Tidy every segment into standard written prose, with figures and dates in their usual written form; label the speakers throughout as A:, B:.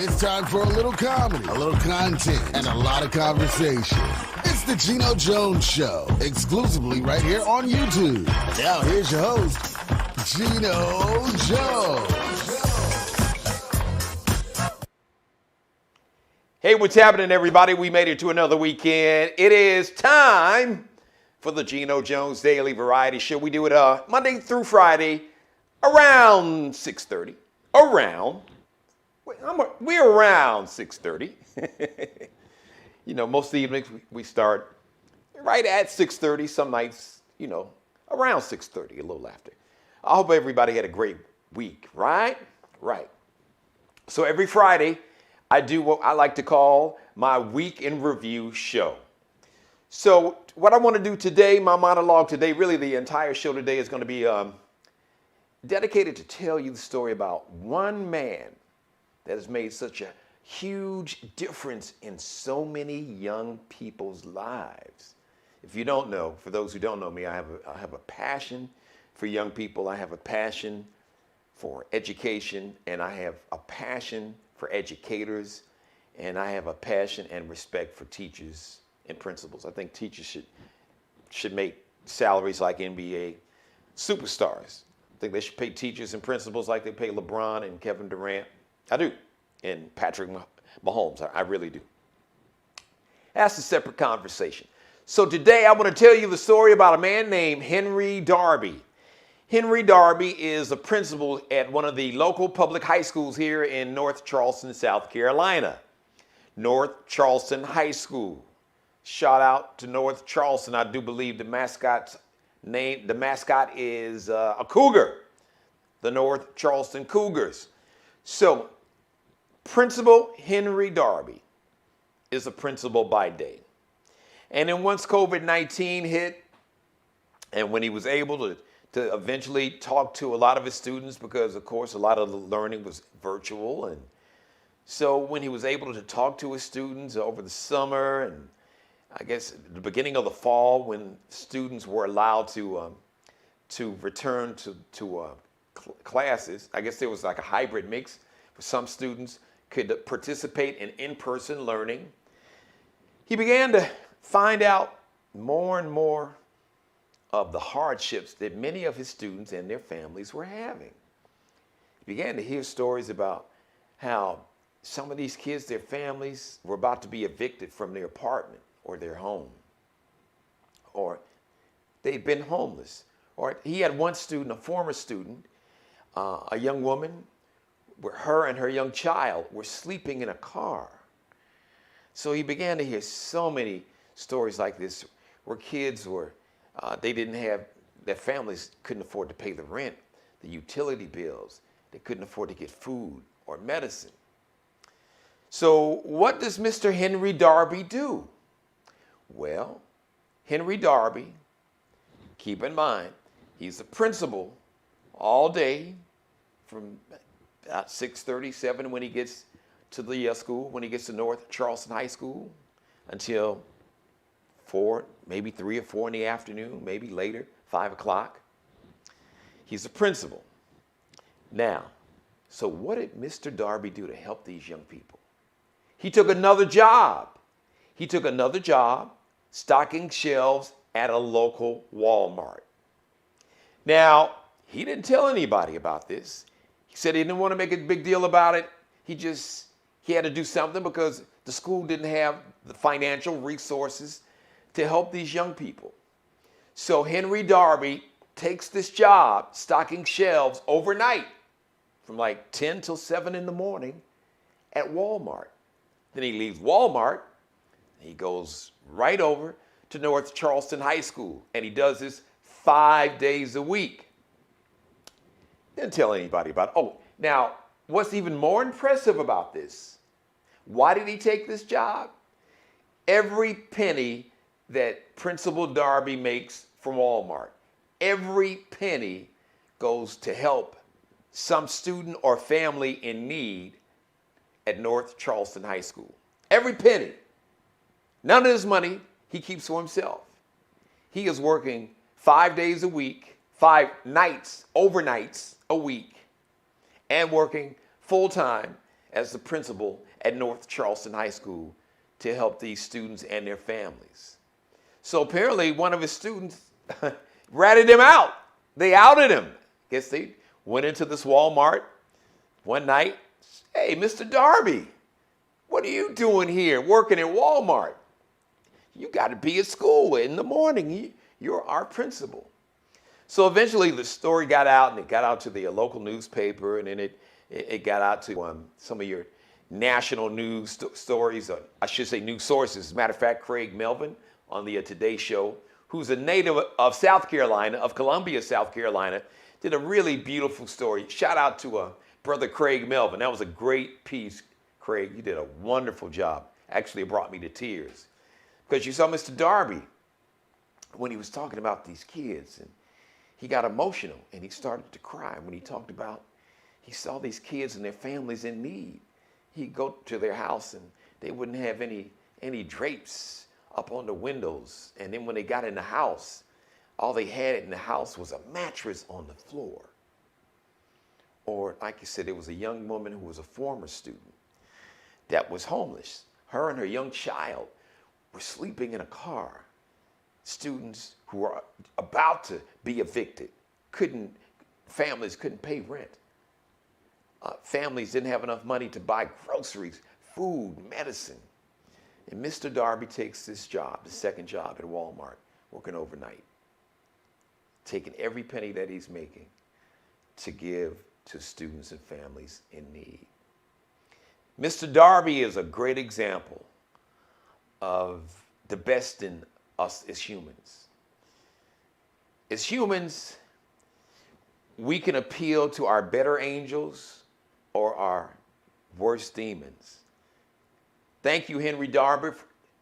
A: It's time for a little comedy, a little content, and a lot of conversation. It's the Geno Jones Show, exclusively right here on YouTube. And now here's your host, Geno Jones.
B: Hey, what's happening, everybody? We made it to another weekend. It is time for the Geno Jones Daily Variety Show. We do it Monday through Friday around 6:30. We're around 6:30. You know, most evenings we start right at 6:30. Some nights, around 6:30, a little after. I hope everybody had a great week, right? Right. So every Friday, I do what I like to call my Week in Review show. So what I want to do today, my monologue today, really the entire show today is going to be dedicated to tell you the story about one man that has made such a huge difference in so many young people's lives. If you don't know, for those who don't know me, I have a passion for young people. I have a passion for education, and I have a passion for educators, and I have a passion and respect for teachers and principals. I think teachers should make salaries like NBA superstars. I think they should pay teachers and principals like they pay LeBron and Kevin Durant. I do. And Patrick Mahomes. I really do. That's a separate conversation. So today I want to tell you the story about a man named Henry Darby. Henry Darby is a principal at one of the local public high schools here in North Charleston, South Carolina. North Charleston High School. Shout out to North Charleston. I do believe the mascot is a cougar. The North Charleston Cougars. So, Principal Henry Darby is a principal by day. And then once COVID-19 hit, and when he was able to eventually talk to a lot of his students, because of course a lot of the learning was virtual, and so when he was able to talk to his students over the summer, and I guess the beginning of the fall, when students were allowed to return to classes, I guess there was like a hybrid mix. For some students could participate in in-person learning. He began to find out more and more of the hardships that many of his students and their families were having. He began to hear stories about how some of these kids, their families, were about to be evicted from their apartment or their home, or they'd been homeless. Or he had one student, a former student, a young woman, where her and her young child were sleeping in a car. So he began to hear so many stories like this, where kids were, they didn't have, their families couldn't afford to pay the rent, the utility bills. They couldn't afford to get food or medicine. So what does Mr. Henry Darby do? Well, Henry Darby, keep in mind, he's a principal all day from about 6:37 when he gets to the school, when he gets to North Charleston High School, until 4, maybe 3 or 4 in the afternoon, maybe later, 5 o'clock. He's a principal. Now, so what did Mr. Darby do to help these young people? He took another job. He took another job stocking shelves at a local Walmart. Now, he didn't tell anybody about this. He said he didn't want to make a big deal about it. He had to do something because the school didn't have the financial resources to help these young people. So Henry Darby takes this job stocking shelves overnight from like 10 till 7 in the morning at Walmart. Then he leaves Walmart, he goes right over to North Charleston High School, and he does this 5 days a week. Didn't tell anybody about it. Oh, now, what's even more impressive about this? Why did he take this job? Every penny that Principal Darby makes from Walmart, every penny goes to help some student or family in need at North Charleston High School. Every penny. None of his money he keeps for himself. He is working 5 days a week, 5 nights, overnights a week, and working full-time as the principal at North Charleston High School to help these students and their families. So apparently one of his students ratted him out. They outed him. Guess they went into this Walmart one night. Hey, Mr. Darby, what are you doing here working at Walmart? You got to be at school in the morning. You're our principal. So eventually the story got out, and it got out to the local newspaper, and then it got out to some of your national news stories, or I should say news sources. As a matter of fact, Craig Melvin on the Today Show, who's a native of South Carolina, of Columbia, South Carolina, did a really beautiful story. Shout out to Brother Craig Melvin. That was a great piece, Craig. You did a wonderful job. Actually, it brought me to tears. Because you saw Mr. Darby when he was talking about these kids, and he got emotional and he started to cry when he talked about he saw these kids and their families in need. He'd go to their house and they wouldn't have any drapes up on the windows. And then when they got in the house, all they had in the house was a mattress on the floor. Or like you said, there was a young woman who was a former student that was homeless. Her and her young child were sleeping in a car. Students who were about to be evicted, families couldn't pay rent. Families didn't have enough money to buy groceries, food, medicine. And Mr. Darby takes this job, the second job at Walmart, working overnight, taking every penny that he's making to give to students and families in need. Mr. Darby is a great example of the best in us as humans. As humans, we can appeal to our better angels or our worst demons. Thank you, Henry Darby.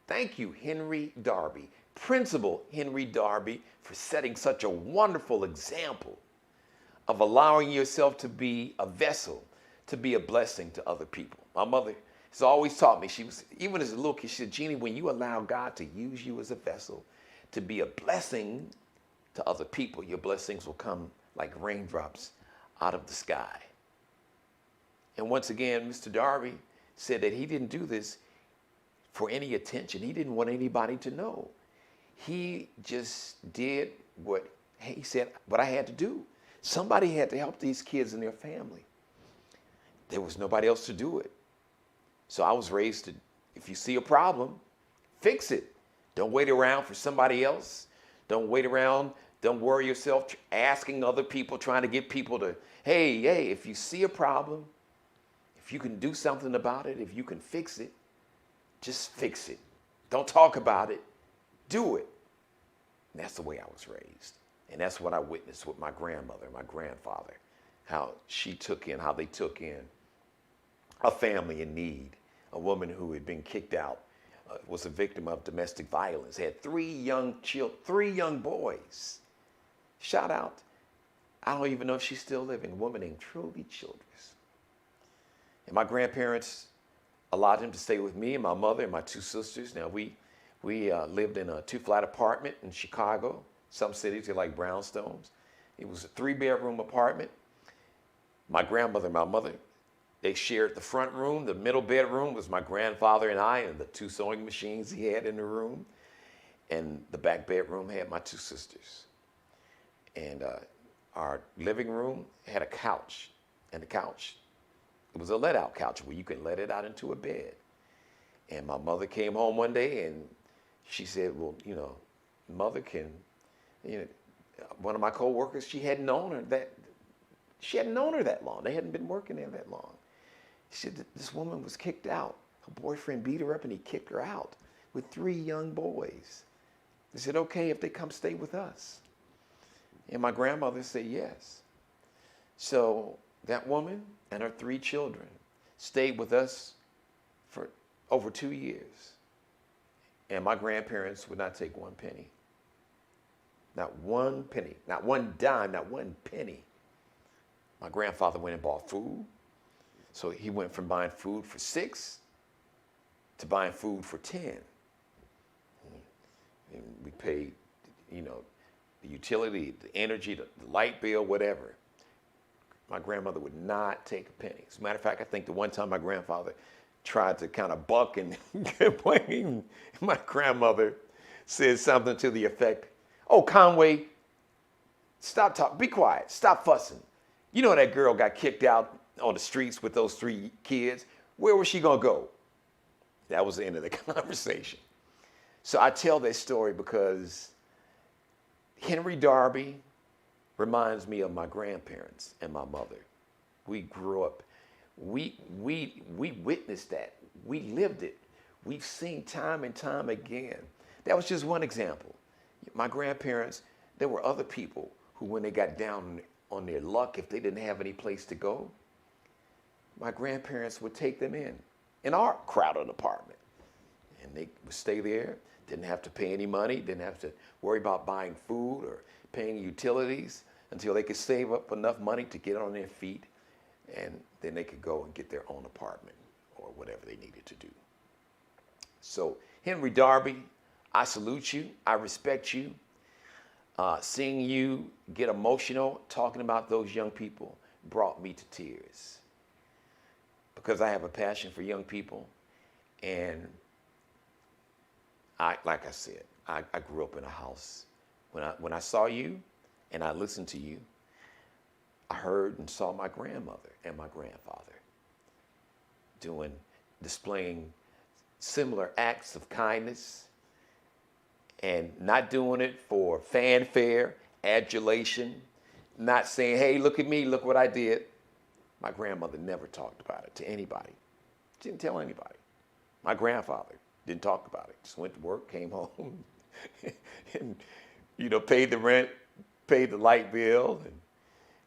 B: Thank you, Henry Darby, Principal Henry Darby, for setting such a wonderful example of allowing yourself to be a vessel, to be a blessing to other people. My mother has always taught me, even as a little kid, she said, Jeannie, when you allow God to use you as a vessel to be a blessing to other people, your blessings will come like raindrops out of the sky. And once again, Mr. Darby said that he didn't do this for any attention. He didn't want anybody to know. He just did what he said, what I had to do. Somebody had to help these kids and their family. There was nobody else to do it. So I was raised to, if you see a problem, fix it. Don't wait around for somebody else. Don't wait around. Don't worry yourself asking other people, trying to get people to, hey, if you see a problem, if you can do something about it, if you can fix it, just fix it. Don't talk about it. Do it. And that's the way I was raised. And that's what I witnessed with my grandmother, my grandfather, how they took in a family in need, a woman who had been kicked out, was a victim of domestic violence, had three young boys. Shout out, I don't even know if she's still living, a woman named Truly Childress. And my grandparents allowed him to stay with me and my mother and my two sisters. Now, we lived in a 2-flat apartment in Chicago. Some cities are like brownstones. It was a 3-bedroom apartment. My grandmother and my mother, they shared the front room. The middle bedroom was my grandfather and I, and the 2 sewing machines he had in the room. And the back bedroom had my 2 sisters. And our living room had a couch. And the couch, it was a let-out couch where you can let it out into a bed. And my mother came home one day and she said, well, mother can, one of my coworkers, she hadn't known her that long. They hadn't been working there that long. She said, this woman was kicked out. Her boyfriend beat her up and he kicked her out with 3 young boys. Is it okay if they come stay with us? And my grandmother said yes. So that woman and her 3 children stayed with us for over 2 years. And my grandparents would not take 1 penny. Not 1 penny, not 1 dime, not 1 penny. My grandfather went and bought food. So he went from buying food for 6 to buying food for 10. And we paid, the utility, the energy, the light bill, whatever. My grandmother would not take a penny. As a matter of fact, I think the one time my grandfather tried to kind of buck and complain, my grandmother said something to the effect, "Oh, Conway, stop talking, be quiet, stop fussing. You know that girl got kicked out on the streets with those 3 kids. Where was she gonna go?" That was the end of the conversation. So I tell this story because Henry Darby reminds me of my grandparents and my mother. We grew up, we witnessed that. We lived it. We've seen time and time again. That was just one example. My grandparents, there were other people who, when they got down on their luck, if they didn't have any place to go, my grandparents would take them in our crowded apartment. And they would stay there, didn't have to pay any money, didn't have to worry about buying food or paying utilities until they could save up enough money to get on their feet, and then they could go and get their own apartment or whatever they needed to do. So Henry Darby, I salute you, I respect you. Seeing you get emotional talking about those young people brought me to tears, because I have a passion for young people. And like I said, I grew up in a house. When I saw you and I listened to you, I heard and saw my grandmother and my grandfather displaying similar acts of kindness, and not doing it for fanfare, adulation, not saying, "Hey, look at me, look what I did." My grandmother never talked about it to anybody. She didn't tell anybody. My grandfather didn't talk about it. Just went to work, came home, and paid the rent, paid the light bill, and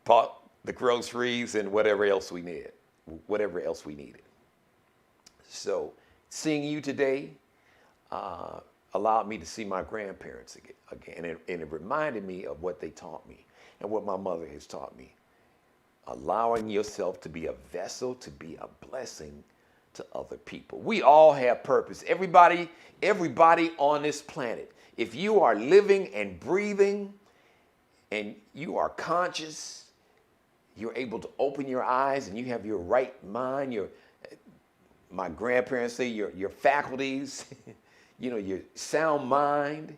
B: bought the groceries and whatever else we needed. So seeing you today allowed me to see my grandparents again, and it reminded me of what they taught me and what my mother has taught me. Allowing yourself to be a vessel, to be a blessing to other people. We all have purpose. Everybody on this planet. If you are living and breathing and you are conscious, you're able to open your eyes and you have your right mind, my grandparents say your faculties, your sound mind,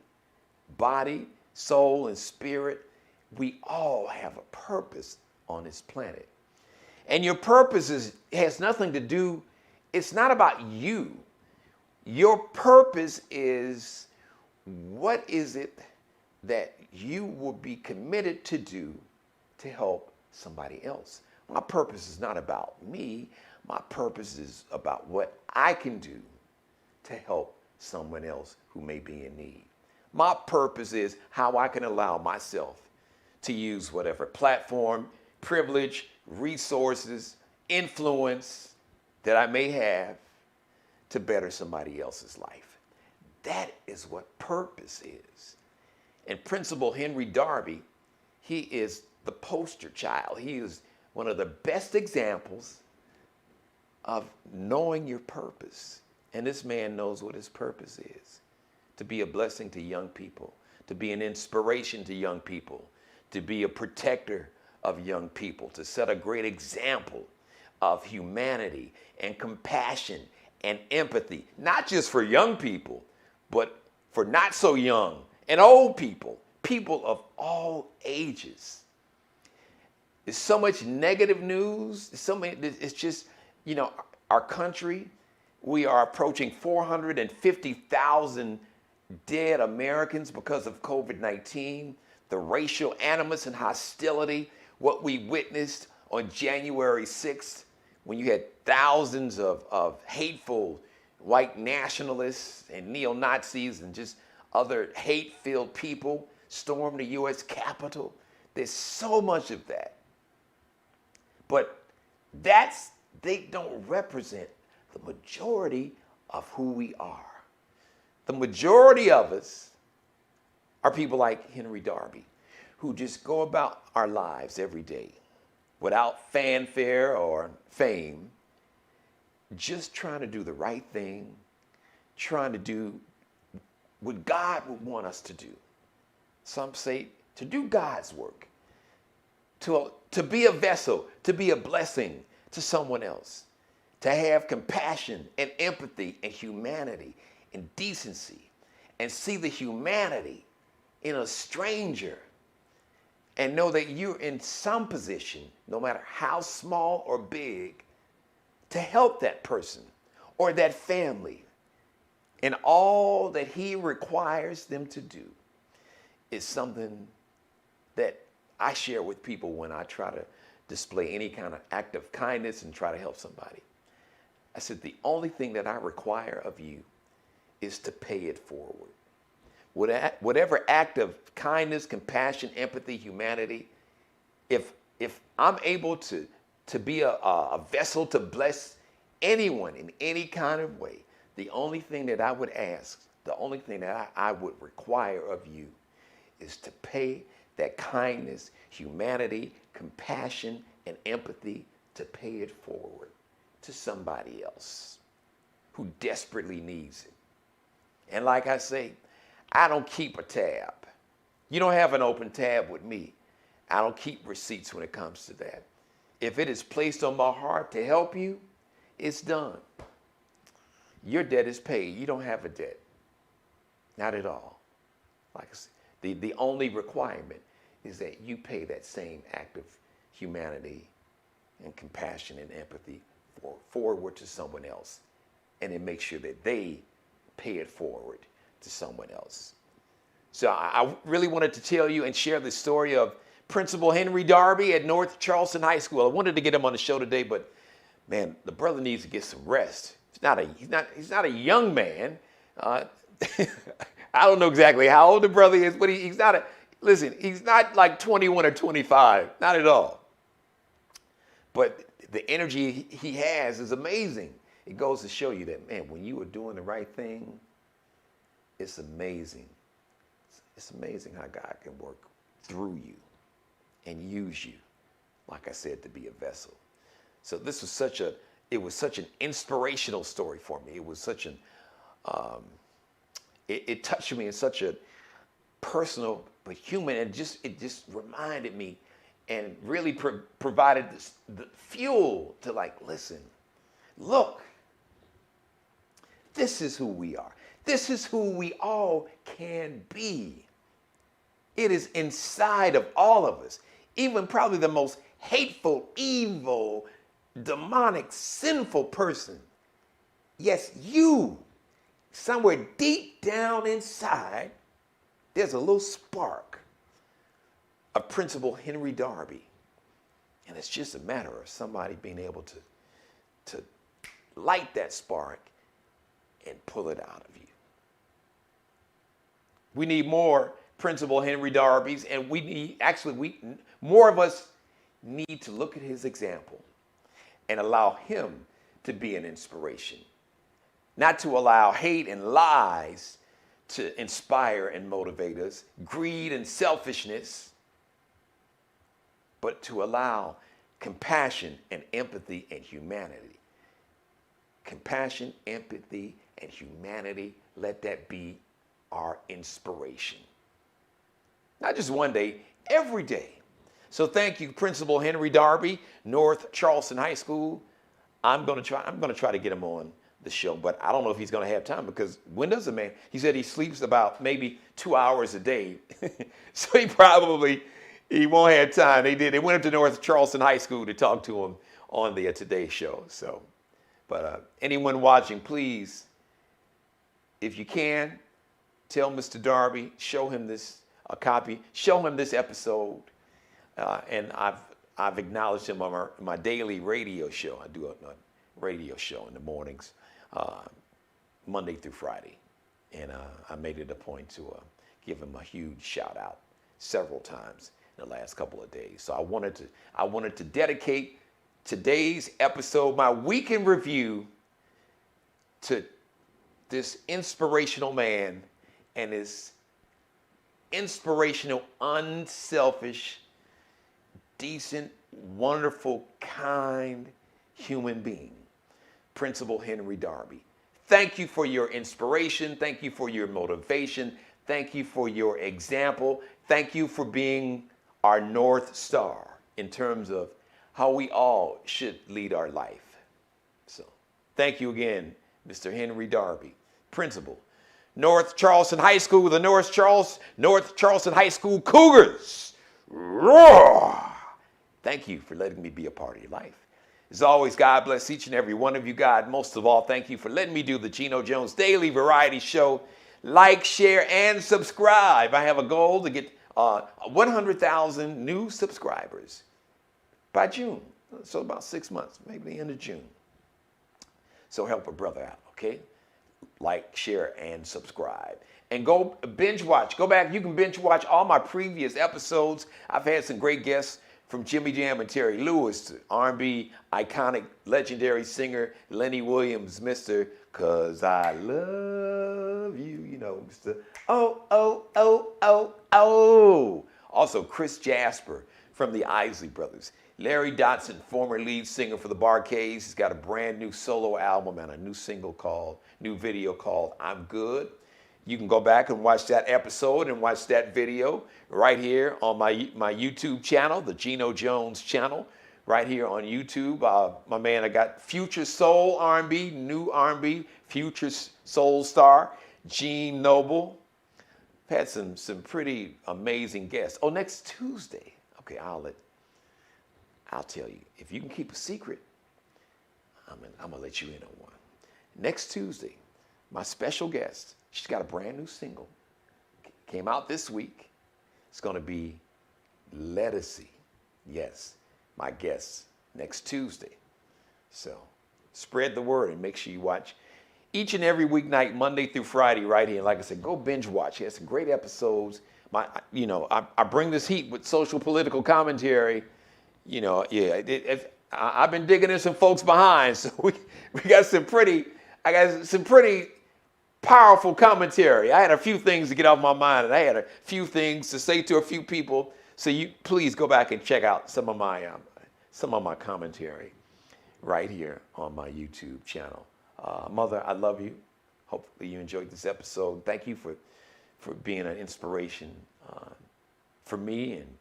B: body, soul, and spirit. We all have a purpose on this planet. And your purpose has nothing to do, it's not about you. Your purpose is, what is it that you will be committed to do to help somebody else? My purpose is not about me. My purpose is about what I can do to help someone else who may be in need. My purpose is how I can allow myself to use whatever platform, privilege, resources, influence that I may have to better somebody else's life. That is what purpose is. And Principal Henry Darby, he is the poster child. He is one of the best examples of knowing your purpose. And this man knows what his purpose is: to be a blessing to young people, to be an inspiration to young people, to be a protector of young people, to set a great example of humanity and compassion and empathy, not just for young people, but for not so young and old people, people of all ages. There's so much negative news. It's just, our country, we are approaching 450,000 dead Americans because of COVID-19, the racial animus and hostility, what we witnessed on January 6th, when you had thousands of hateful white nationalists and neo-Nazis and just other hate-filled people storm the U.S. Capitol. There's so much of that. But they don't represent the majority of who we are. The majority of us are people like Henry Darby, who just go about our lives every day without fanfare or fame, just trying to do the right thing, trying to do what God would want us to do. Some say to do God's work, to be a vessel, to be a blessing to someone else, to have compassion and empathy and humanity and decency, and see the humanity in a stranger, and know that you're in some position, no matter how small or big, to help that person or that family. And all that he requires them to do is something that I share with people when I try to display any kind of act of kindness and try to help somebody. I said, the only thing that I require of you is to pay it forward. Whatever act of kindness, compassion, empathy, humanity, if I'm able to be a vessel to bless anyone in any kind of way, the only thing that I would ask, the only thing that I would require of you is to pay that kindness, humanity, compassion, and empathy, to pay it forward to somebody else who desperately needs it. And like I say, I don't keep a tab. You don't have an open tab with me. I don't keep receipts when it comes to that. If it is placed on my heart to help you, it's done. Your debt is paid. You don't have a debt. Not at all. Like I said, the only requirement is that you pay that same act of humanity and compassion and empathy forward to someone else, and then make sure that they pay it forward to someone else. So I really wanted to tell you and share the story of Principal Henry Darby at North Charleston High School. I wanted to get him on the show today, but man, the brother needs to get some rest. He's not a young man. I don't know exactly how old the brother is, but he's not like 21 or 25, not at all. But the energy he has is amazing. It goes to show you that, man, when you are doing the right thing, it's amazing. It's amazing how God can work through you and use you, like I said, to be a vessel. So this was such an inspirational story for me. It was such it touched me in such a personal but human, and it just reminded me and really provided the fuel to listen, look, this is who we are. This is who we all can be. It is inside of all of us, even probably the most hateful, evil, demonic, sinful person. Yes, you, somewhere deep down inside, there's a little spark of Principal Henry Darby. And it's just a matter of somebody being able to light that spark and pull it out of you. We need more Principal Henry Darbys, and more of us need to look at his example and allow him to be an inspiration. Not to allow hate and lies to inspire and motivate us, greed and selfishness, but to allow compassion and empathy and humanity. Compassion, empathy, and humanity, let that be our inspiration. Not just one day, every day. So thank you, Principal Henry Darby, North Charleston High School. I'm gonna try to get him on the show, but I don't know if he's gonna have time, because when does a man? He said he sleeps about maybe 2 hours a day, so he won't have time. They went up to North Charleston High School to talk to him on the Today Show. So, but anyone watching, please, if you can, tell Mr. Darby, show him a copy, show him this episode, and I've acknowledged him on my daily radio show. I do a radio show in the mornings, Monday through Friday, and I made it a point to give him a huge shout out several times in the last couple of days. So I wanted to dedicate today's episode, my week in review, to this inspirational man and his inspirational, unselfish, decent, wonderful, kind human being, Principal Henry Darby. Thank you for your inspiration. Thank you for your motivation. Thank you for your example. Thank you for being our North Star. in terms of how we all should lead our life. So thank you again, Mr. Henry Darby, principal, North Charleston High School, the North Charleston High School Cougars. Roar! Thank you for letting me be a part of your life. As always, God bless each and every one of you. God, most of all, thank you for letting me do the Geno Jones Daily Variety Show. Like, share, and subscribe. I have a goal to get 100,000 new subscribers by June. So about 6 months, maybe the end of June. So help a brother out, okay? Like, share, and subscribe. And go binge watch. Go back. You can binge watch all my previous episodes. I've had some great guests from Jimmy Jam and Terry Lewis to R&B iconic legendary singer Lenny Williams, Mr. 'Cause I Love You, you know, Mr. Oh, oh, oh, oh, oh. Also Chris Jasper from the Isley Brothers. Larry Dotson, former lead singer for the Bar-Kays. He's got a brand new solo album and a new video called I'm Good. You can go back and watch that episode and watch that video right here on my YouTube channel, the Geno Jones channel, right here on YouTube. My man, I got future soul R&B, new R&B, future soul star, Gene Noble. I've had some pretty amazing guests. Oh, next Tuesday. Okay, I'll tell you. If you can keep a secret, I'm gonna let you in on one. Next Tuesday, my special guest, she's got a brand new single, came out this week. It's gonna be Lettucey. Yes, my guest next Tuesday. So spread the word and make sure you watch each and every weeknight, Monday through Friday, right here. And like I said, go binge watch. He has some great episodes. I bring this heat with social political commentary. You know, yeah, I've been digging in some folks behind, so we got some pretty powerful commentary. I had a few things to get off my mind, and I had a few things to say to a few people. So you please go back and check out some of my commentary right here on my YouTube channel. Mother, I love you. Hopefully you enjoyed this episode. Thank you for being an inspiration for me and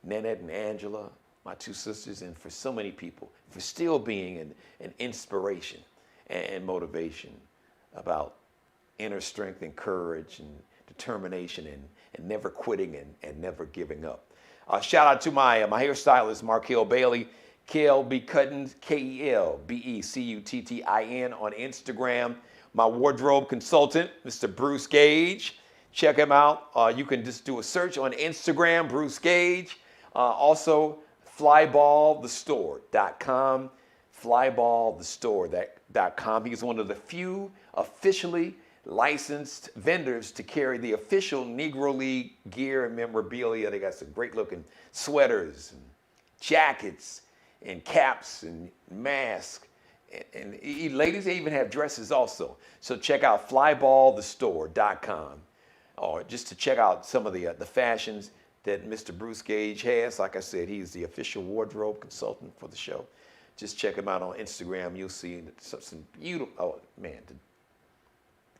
B: Nanette and Angela, my two sisters, and for so many people, for still being an inspiration and motivation about inner strength and courage and determination and never quitting and never giving up. Shout out to my hairstylist, Markel Bailey, KLB Cuttins, KELBECUTTIN on Instagram. My wardrobe consultant, Mr. Bruce Gage. Check him out. You can just do a search on Instagram, Bruce Gage. Also, flyballthestore.com. Flyballthestore.com. He's one of the few officially licensed vendors to carry the official Negro League gear and memorabilia. They got some great looking sweaters and jackets and caps and masks. And ladies, they even have dresses also. So check out flyballthestore.com, or just to check out some of the fashions that Mr. Bruce Gage has. Like I said, he's the official wardrobe consultant for the show. Just check him out on Instagram. You'll see some beautiful, oh man, the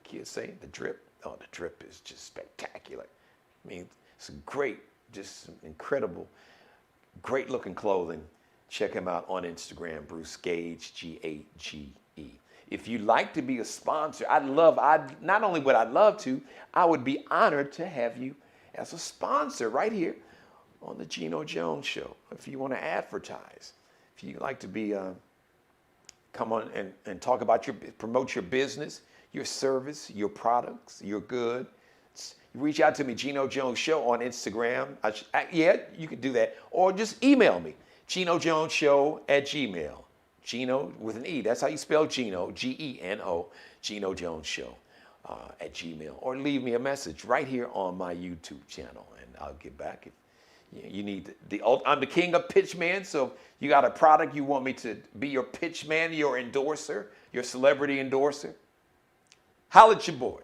B: kids say the drip. Oh, the drip is just spectacular. I mean, it's great, just some incredible, great looking clothing. Check him out on Instagram, Bruce Gage, Gage. If you'd like to be a sponsor, not only would I love to, I would be honored to have you as a sponsor right here on the Geno Jones Show. If you want to advertise, if you'd like to be, come on and talk about promote your business, your service, your products, your goods. Reach out to me, Geno Jones Show on Instagram. Yeah, you can do that. Or just email me, GenoJonesShow@gmail. Geno with an E. That's how you spell Geno, Geno, Geno Jones Show at Gmail. Or leave me a message right here on my YouTube channel, and I'll get back. If you need I'm the king of pitch man, so you got a product you want me to be your pitch man, your endorser, your celebrity endorser, holla at your boy.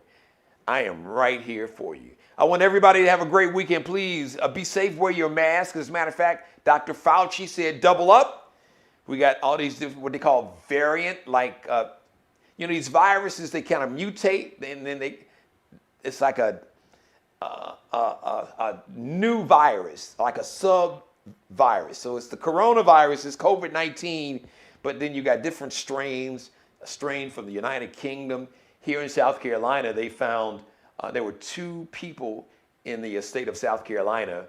B: I am right here for you. I want everybody to have a great weekend. Please be safe, wear your mask. As a matter of fact, Dr. Fauci said double up. We got all these different, what they call variant, like, these viruses, they kind of mutate, and then it's like a new virus, like a virus. So it's the coronavirus, it's COVID-19, but then you got different strains. A strain from the United Kingdom. Here in South Carolina, they found there were 2 people in the state of South Carolina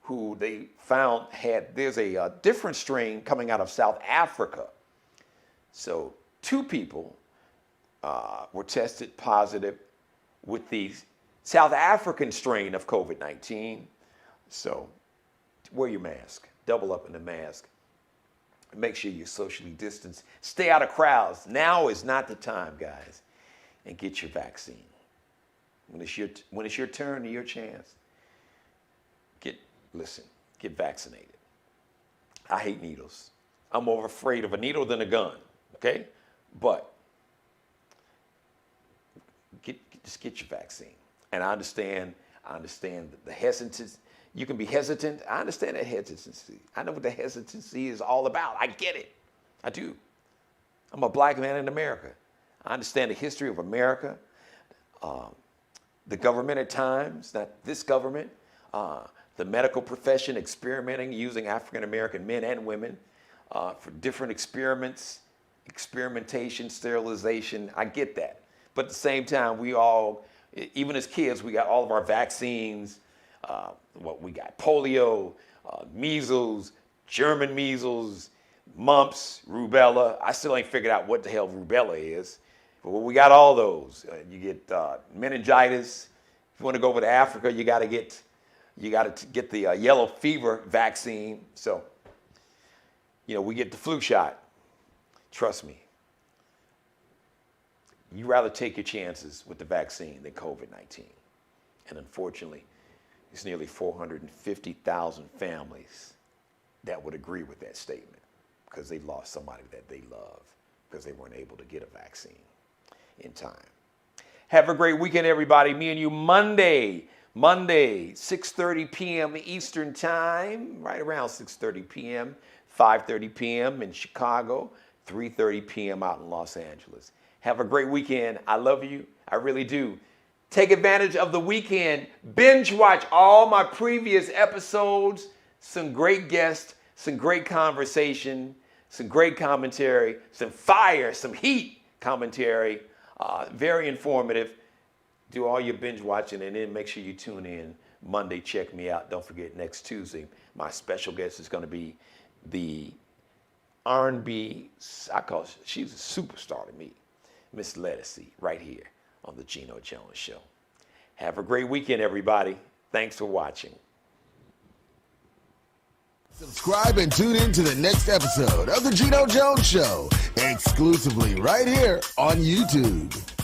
B: who they found there's a different strain coming out of South Africa. So 2 people were tested positive with the South African strain of COVID-19. So wear your mask, double up in the mask. Make sure you're socially distanced. Stay out of crowds. Now is not the time, guys. And get your vaccine. When it's your turn or your chance, get vaccinated. I hate needles. I'm more afraid of a needle than a gun, okay? But just get your vaccine. And I understand the hesitance. You can be hesitant. I understand that hesitancy. I know what the hesitancy is all about. I get it. I do. I'm a black man in America. I understand the history of America, the government at times, not this government, the medical profession experimenting using African-American men and women for different experiments, experimentation, sterilization. I get that. But at the same time, we all, even as kids, we got all of our vaccines. We got polio, measles, German measles, mumps, rubella. I still ain't figured out what the hell rubella is. But we got all those. You get meningitis. If you want to go over to Africa, you got to get the yellow fever vaccine. So, we get the flu shot. Trust me. You'd rather take your chances with the vaccine than COVID-19. And unfortunately, it's nearly 450,000 families that would agree with that statement because they lost somebody that they love because they weren't able to get a vaccine in time. Have a great weekend, everybody. Me and you Monday, 6:30 p.m. Eastern Time, right around 6:30 p.m., 5:30 p.m. in Chicago, 3:30 p.m. out in Los Angeles. Have a great weekend. I love you. I really do. Take advantage of the weekend. Binge watch all my previous episodes. Some great guests, some great conversation, some great commentary, some fire, some heat commentary. Very informative. Do all your binge watching and then make sure you tune in Monday. Check me out. Don't forget next Tuesday, my special guest is going to be the R&B, she's a superstar to me, Miss Lettucey, right here on the Geno Jones Show. Have a great weekend, everybody. Thanks for watching.
A: Subscribe and tune in to the next episode of the Geno Jones Show, exclusively right here on YouTube.